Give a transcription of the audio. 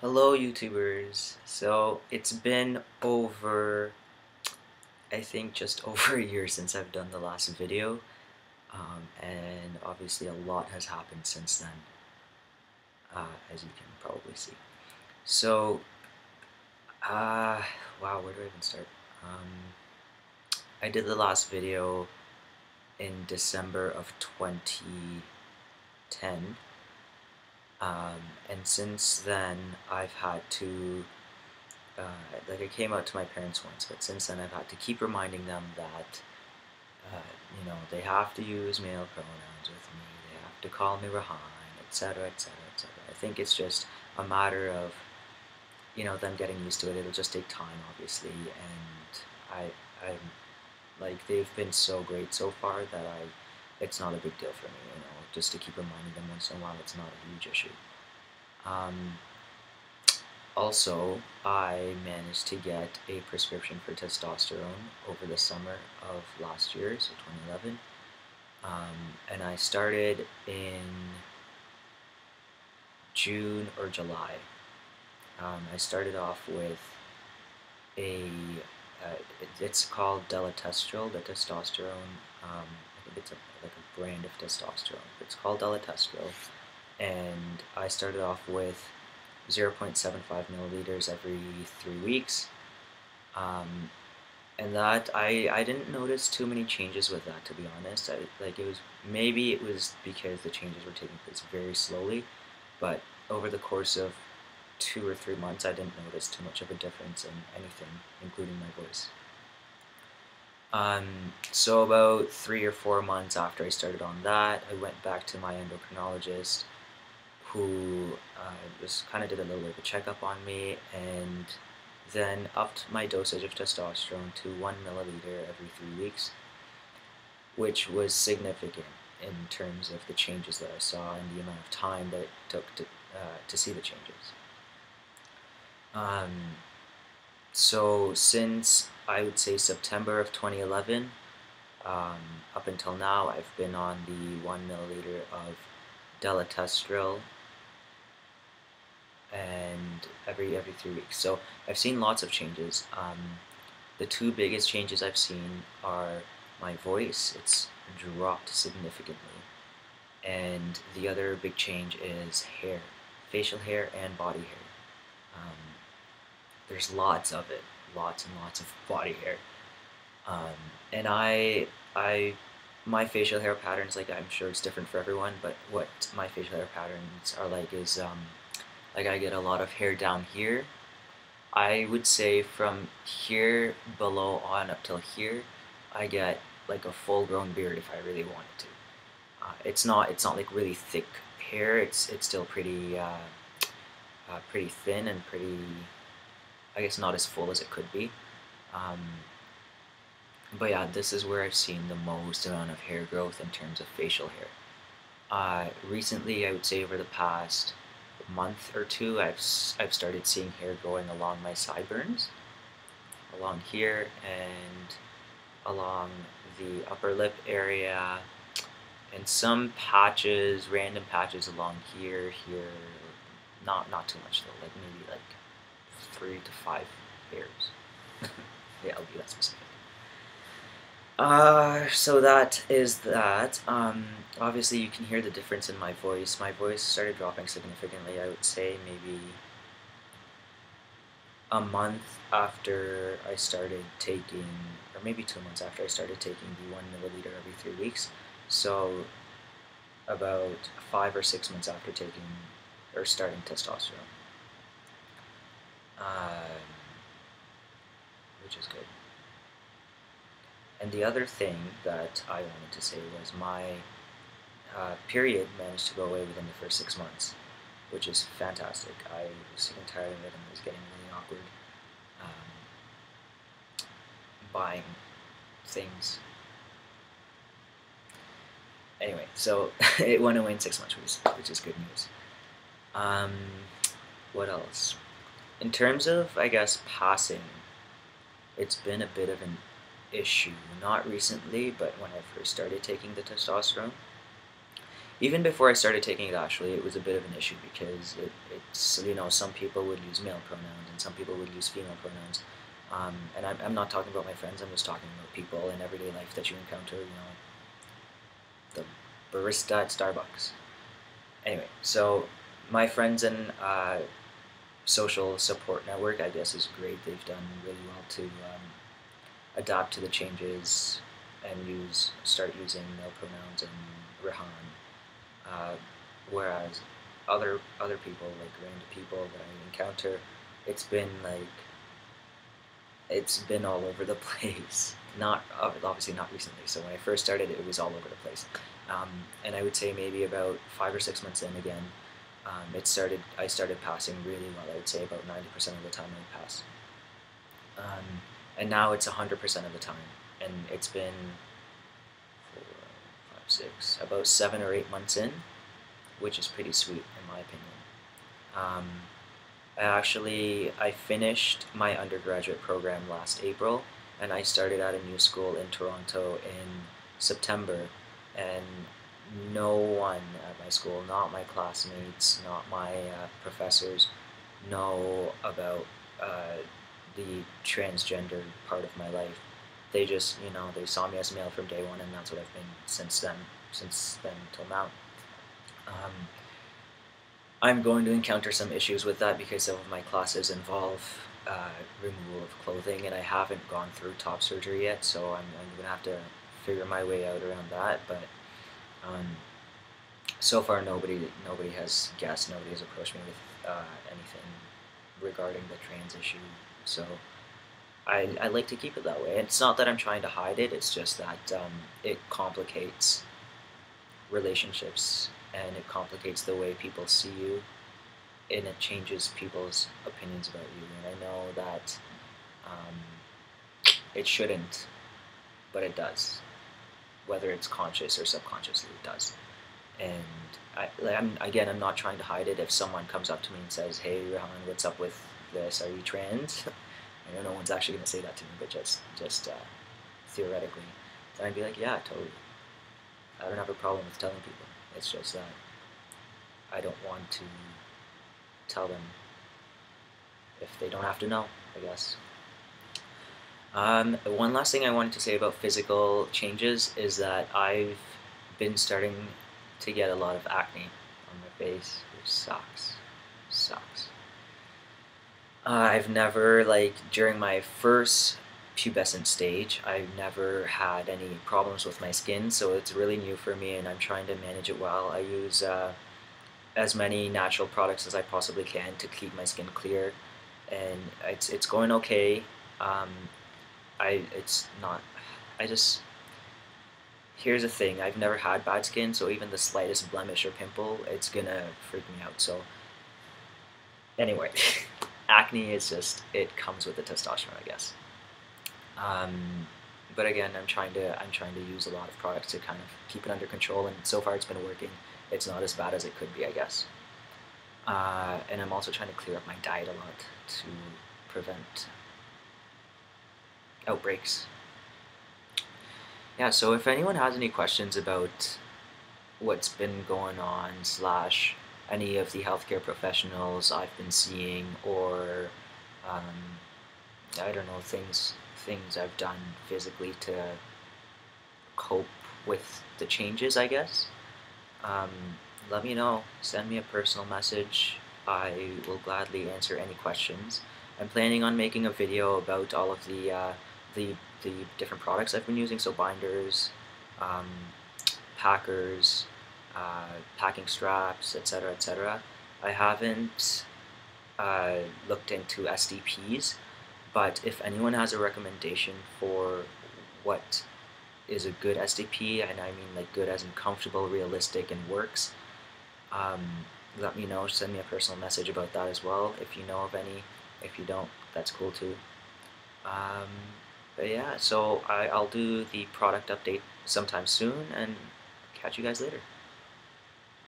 Hello YouTubers. So it's been over, I think just over a year since I've done the last video, and obviously a lot has happened since then, as you can probably see. So, wow, where do I even start? I did the last video in December of 2010, and since then I've had to like I came out to my parents once, but since then I've had to keep reminding them that, they have to use male pronouns with me, they have to call me Rahan, etc., etc., etc. I think it's just a matter of, them getting used to it. It'll just take time, obviously, and I'm like, they've been so great so far that it's not a big deal for me, just to keep reminding them once in a while. It's not a huge issue. Also, I managed to get a prescription for testosterone over the summer of last year, so 2011, and I started in June or July. I started off with it's called deletestrel, the testosterone. I think it's like a brand of testosterone. It's called deletestrel, and I started off with 0.75 milliliters every 3 weeks. And that I didn't notice too many changes with that, to be honest. Maybe it was because the changes were taking place very slowly, but over the course of 2 or 3 months I didn't notice too much of a difference in anything, including my voice. So about 3 or 4 months after I started on that, I went back to my endocrinologist, who just kind of did a little bit of a checkup on me, and then upped my dosage of testosterone to 1 milliliter every 3 weeks, which was significant in terms of the changes that I saw and the amount of time that it took to see the changes. So since, I would say, September of 2011, up until now, I've been on the 1 milliliter of deletestrel and every 3 weeks. So I've seen lots of changes. The two biggest changes I've seen are my voice. It's dropped significantly, and the other big change is hair, facial hair and body hair. There's lots of it, lots and lots of body hair. And my facial hair patterns, like, I'm sure it's different for everyone, but what my facial hair patterns are like is, like, I get a lot of hair down here. I would say from here below on up till here, I get like a full-grown beard if I really wanted to. It's not like really thick hair. It's still pretty thin and pretty, I guess, not as full as it could be. But yeah, this is where I've seen the most amount of hair growth in terms of facial hair. Recently, I would say over the past month or two, I've started seeing hair growing along my sideburns, along here, and along the upper lip area, and some patches, random patches along here, not too much though, like maybe like 3 to 5 hairs. Yeah, I'll be that specific. So that is that. Obviously you can hear the difference in my voice. My voice started dropping significantly, I would say maybe a month after I started taking, or maybe 2 months after I started taking the 1 milliliter every 3 weeks. So about 5 or 6 months after taking, or starting testosterone. Which is good. And the other thing that I wanted to say was my period managed to go away within the first 6 months, which is fantastic. I was sick and tired of it, and it was getting really awkward buying things. Anyway, so it went away in 6 months, which is good news. What else? In terms of, I guess, passing, it's been a bit of an issue. Not recently, but when I first started taking the testosterone. Even before I started taking it, actually, it was a bit of an issue because it so, some people would use male pronouns and some people would use female pronouns. And I'm not talking about my friends. I'm just talking about people in everyday life that you encounter. The barista at Starbucks. Anyway, so my friends and social support network, I guess, is great. They've done really well to adapt to the changes and start using male pronouns and Rihan. Uh, Whereas other people, like random people that I encounter, it's been like it's been all over the place. Not obviously not recently. So when I first started, it was all over the place. And I would say maybe about 5 or 6 months in again, I started passing really well. I would say about 90% of the time I pass. And now it's 100% of the time, and it's been 4, 5, 6, about 7 or 8 months in, which is pretty sweet in my opinion. Um, I finished my undergraduate program last April, and I started at a new school in Toronto in September, and no one at my school, not my classmates, not my professors, know about the transgender part of my life. They just, they saw me as male from day one, and that's what I've been since then till now. Um, I'm going to encounter some issues with that because some of my classes involve removal of clothing, and I haven't gone through top surgery yet, so I'm going to have to figure my way out around that. But um, so far, nobody has guessed, nobody has approached me with anything regarding the trans issue. So I like to keep it that way. It's not that I'm trying to hide it; it's just that it complicates relationships, and it complicates the way people see you, and it changes people's opinions about you. And I know that it shouldn't, but it does. Whether it's conscious or subconsciously, it does. And I'm not trying to hide it. If someone comes up to me and says, "Hey, Rehan, what's up with this? Are you trans?" I know no one's actually going to say that to me, but just theoretically, then I'd be like, "Yeah, totally. I don't have a problem with telling people. It's just that I don't want to tell them if they don't have to know, I guess." One last thing I wanted to say about physical changes is that I've been starting to get a lot of acne on my face, which sucks. Sucks. I've never, like, during my first pubescent stage, I've never had any problems with my skin, so it's really new for me, and I'm trying to manage it well. I use as many natural products as I possibly can to keep my skin clear, and it's going okay. Um, it's not. I just Here's the thing. I've never had bad skin, so even the slightest blemish or pimple, it's gonna freak me out. So anyway, acne is just, it comes with the testosterone, I guess. But again, I'm trying to use a lot of products to kind of keep it under control, and so far it's been working. It's not as bad as it could be, I guess. And I'm also trying to clear up my diet a lot to prevent outbreaks. Yeah, so if anyone has any questions about what's been going on, slash any of the healthcare professionals I've been seeing, or um, I don't know, things I've done physically to cope with the changes, I guess, um, let me know. Send me a personal message. I will gladly answer any questions. I'm planning on making a video about all of the the different products I've been using, so binders, um, packers, packing straps, etc., etc. I haven't looked into SDPs, but if anyone has a recommendation for what is a good SDP, and I mean like good as in comfortable, realistic, and works, um, let me know. Send me a personal message about that as well if you know of any. If you don't, that's cool too. Um, but yeah, so I'll do the product update sometime soon, and catch you guys later.